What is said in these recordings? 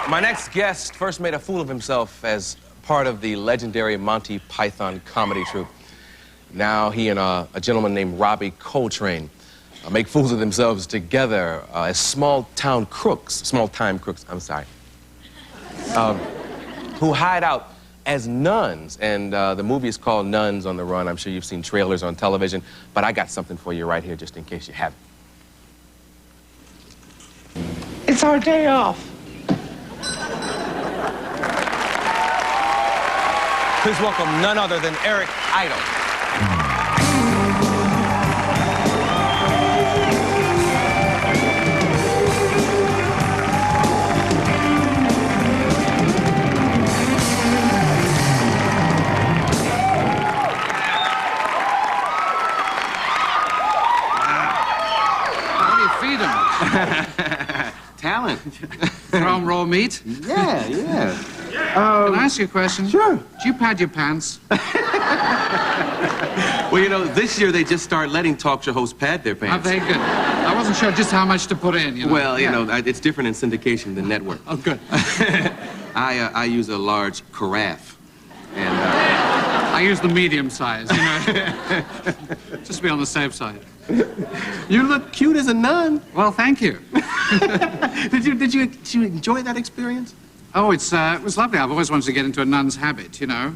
My next guest first made a fool of himself as part of the legendary Monty Python comedy troupe. Now he and a gentleman named Robbie Coltrane make fools of themselves together as small-time crooks, who hide out as nuns. And the movie is called Nuns on the Run. I'm sure you've seen trailers on television, but I got something for you right here just in case you haven't. It's our day off. Please welcome none other than Eric Idle. How do you feed them? Talent. Throw 'em raw meat? Yeah. Can I ask you a question? Sure. Do you pad your pants? Well, you know, this year they just started letting talk show hosts pad their pants. Are they good? I wasn't sure just how much to put in, you know. Well, you know, it's different in syndication than network. Oh, good. I use a large carafe. And, I use the medium size, you know. Just to be on the safe side. You look cute as a nun. Well, thank you. Did you enjoy that experience? Oh, it was lovely. I've always wanted to get into a nun's habit, you know.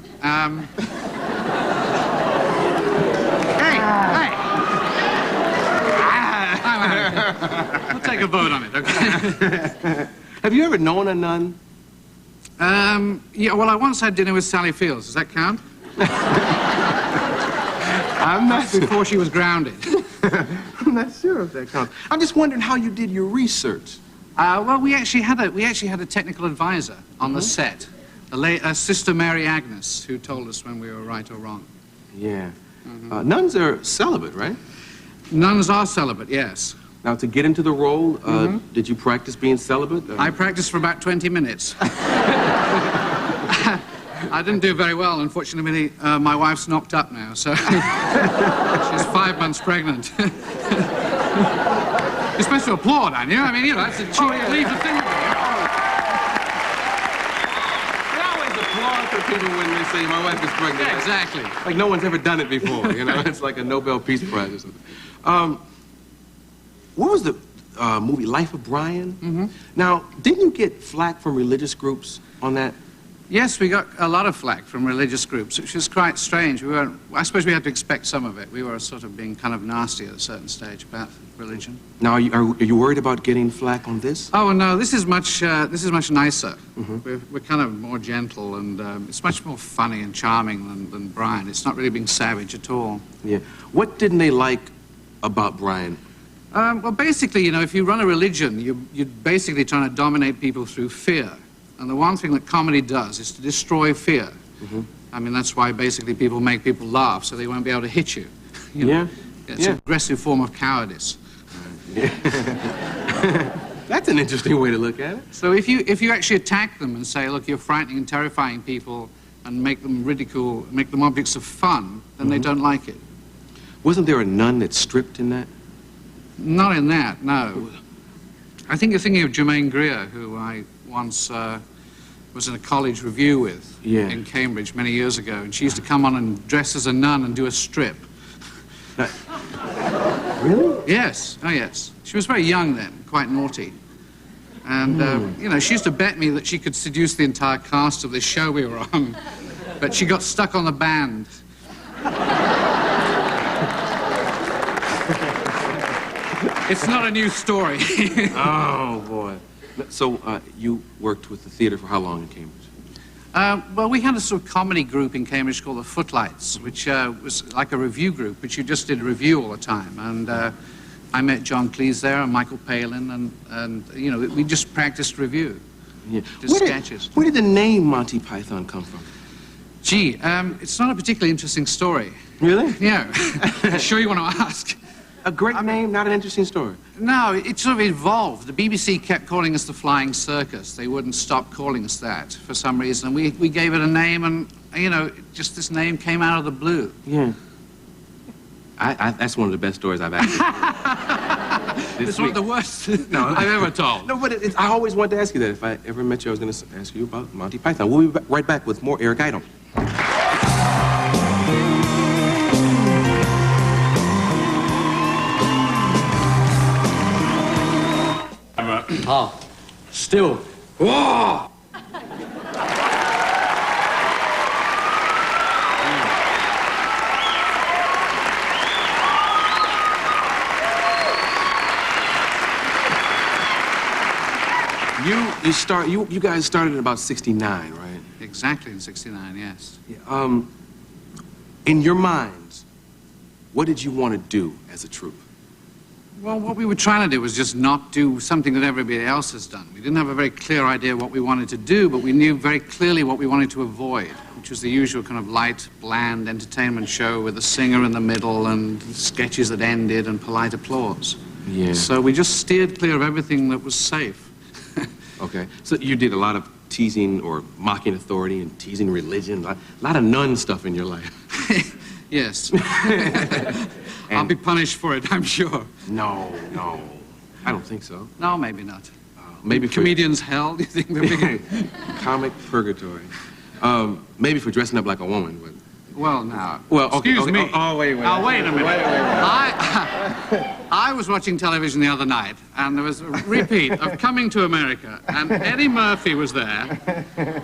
We'll take a vote on it, okay? Have you ever known a nun? Yeah, well, I once had dinner with Sally Fields. Does that count? I'm not sure. Before she was grounded. I'm not sure if that counts. I'm just wondering how you did your research. Well, we actually had a technical advisor on the set, Sister Mary Agnes, who told us when we were right or wrong. Yeah. Nuns are celibate, right? Nuns are celibate, yes. Now, to get into the role, did you practice being celibate? I practiced for about 20 minutes. I didn't do very well, unfortunately. My wife's knocked up now, so she's 5 months pregnant. You're supposed to applaud, aren't you? I mean, you know, that's a cheap leave the thing. I always applaud for people when they say my wife is pregnant. Yeah, exactly. Like no one's ever done it before, you know? It's like a Nobel Peace Prize or something. What was the movie Life of Brian? Now, didn't you get flack from religious groups on that? Yes, we got a lot of flack from religious groups, which was quite strange. I suppose we had to expect some of it. We were sort of being kind of nasty at a certain stage about religion. Now, are you worried about getting flack on this? Oh no, this is much nicer. We're kind of more gentle, and it's much more funny and charming than Brian. It's not really being savage at all. Yeah. What didn't they like about Brian? Well, basically, you know, if you run a religion, you're basically trying to dominate people through fear. And the one thing that comedy does is to destroy fear. I mean, that's why basically people make people laugh, so they won't be able to hit you. You know? It's an aggressive form of cowardice. That's an interesting way to look at it. So if you actually attack them and say, look, you're frightening and terrifying people, and make them ridicule, make them objects of fun, then they don't like it. Wasn't there a nun that stripped in that? Not in that, no. I think you're thinking of Germaine Greer, who I once was in a college review with in Cambridge many years ago, and she used to come on and dress as a nun and do a strip. Really? Yes. Oh, yes. She was very young then, quite naughty. And, you know, she used to bet me that she could seduce the entire cast of this show we were on, but she got stuck on the band. It's not a new story. Oh, boy. So, you worked with the theater for how long in Cambridge? Well, we had a sort of comedy group in Cambridge called the Footlights, which was like a review group, which you just did a review all the time. And I met John Cleese there and Michael Palin, and you know, we just practiced review. Yeah. Just sketches. Where did the name Monty Python come from? Gee, it's not a particularly interesting story. Really? Yeah. Sure you want to ask? A great name, not an interesting story. No, it sort of evolved. The BBC kept calling us the Flying Circus. They wouldn't stop calling us that for some reason. And we gave it a name, and, you know, just this name came out of the blue. Yeah. That's one of the best stories I've actually heard. It's one of the worst No. I've ever told. No, but I always wanted to ask you that. If I ever met you, I was going to ask you about Monty Python. We'll be right back with more Eric Idle. Still. Whoa! You guys started in about 69, right? Exactly in 69, yes. Yeah, in your minds, what did you want to do as a troupe? Well, what we were trying to do was just not do something that everybody else has done. We didn't have a very clear idea what we wanted to do, but we knew very clearly what we wanted to avoid, which was the usual kind of light, bland entertainment show with a singer in the middle and sketches that ended and polite applause. Yeah. So we just steered clear of everything that was safe. Okay. So you did a lot of teasing or mocking authority and teasing religion, a lot of nun stuff in your life. Yes. I'll be punished for it, I'm sure. No. I don't think so. No, maybe not. Maybe for Comedians' hell, do you think they're big? comic purgatory. Maybe for dressing up like a woman, but... Well, now. Well, okay, excuse okay. me. Oh, wait. Oh, wait a minute. I was watching television the other night, and there was a repeat of Coming to America, and Eddie Murphy was there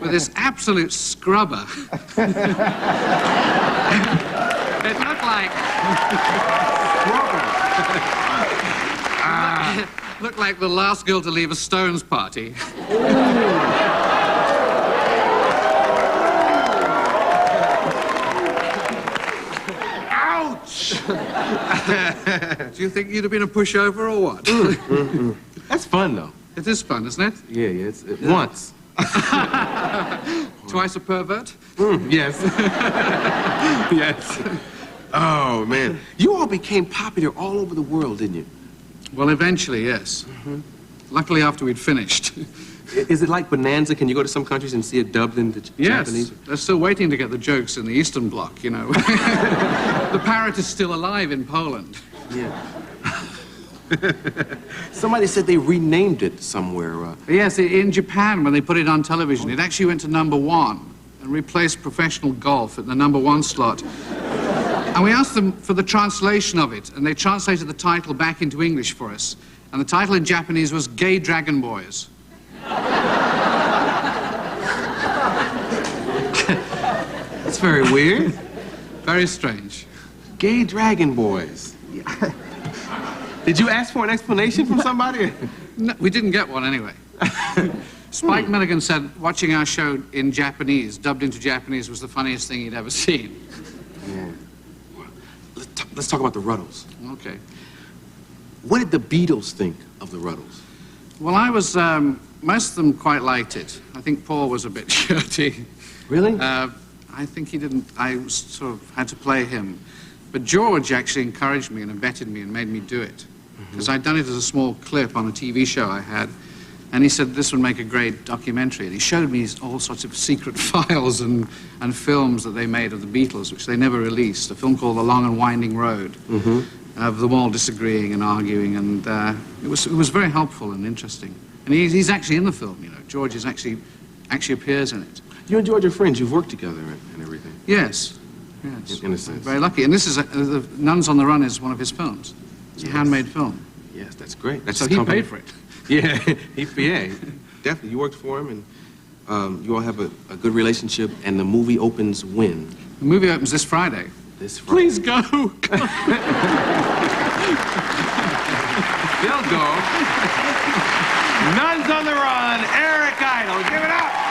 with this absolute scrubber. It looked like... looked like the last girl to leave a Stones party. Do you think you'd have been a pushover or what? That's fun, though. It is fun, isn't it? Yeah, once. Twice a pervert? Yes. Yes. Oh, man. You all became popular all over the world, didn't you? Well, eventually, yes. Luckily, after we'd finished. Is it like Bonanza? Can you go to some countries and see it dubbed into Japanese? Yes, they're still waiting to get the jokes in the Eastern Bloc, you know. The parrot is still alive in Poland. Yeah. Somebody said they renamed it somewhere. Yes, in Japan, when they put it on television, it actually went to #1 and replaced professional golf at the #1 slot. And we asked them for the translation of it, and they translated the title back into English for us. And the title in Japanese was Gay Dragon Boys. That's very weird. Very strange. Gay Dragon Boys. Did you ask for an explanation from somebody? No, we didn't get one anyway. Spike Milligan said watching our show in Japanese, dubbed into Japanese, was the funniest thing he'd ever seen. Yeah. Let's talk about the Ruddles. Okay. What did the Beatles think of the Ruddles? Well, most of them quite liked it. I think Paul was a bit shirty. Really? I think he didn't, I sort of had to play him. But George actually encouraged me and abetted me and made me do it. Because I'd done it as a small clip on a TV show I had. And he said this would make a great documentary. And he showed me all sorts of secret files and films that they made of the Beatles, which they never released. A film called The Long and Winding Road, of them all disagreeing and arguing. And it was very helpful and interesting. And he's actually in the film, you know. George is actually appears in it. You and George are friends. You've worked together and everything. Yes. Yes. In a sense. Very lucky. And this is, the Nuns on the Run is one of his films. It's a handmade film. Yes, that's great. That's So his he company. paid for it. Yeah, yeah, definitely. You worked for him, and you all have a good relationship, and the movie opens when? The movie opens this Friday. This Friday. Please go. They'll go. Nuns on the Run, Eric Idle. Give it up.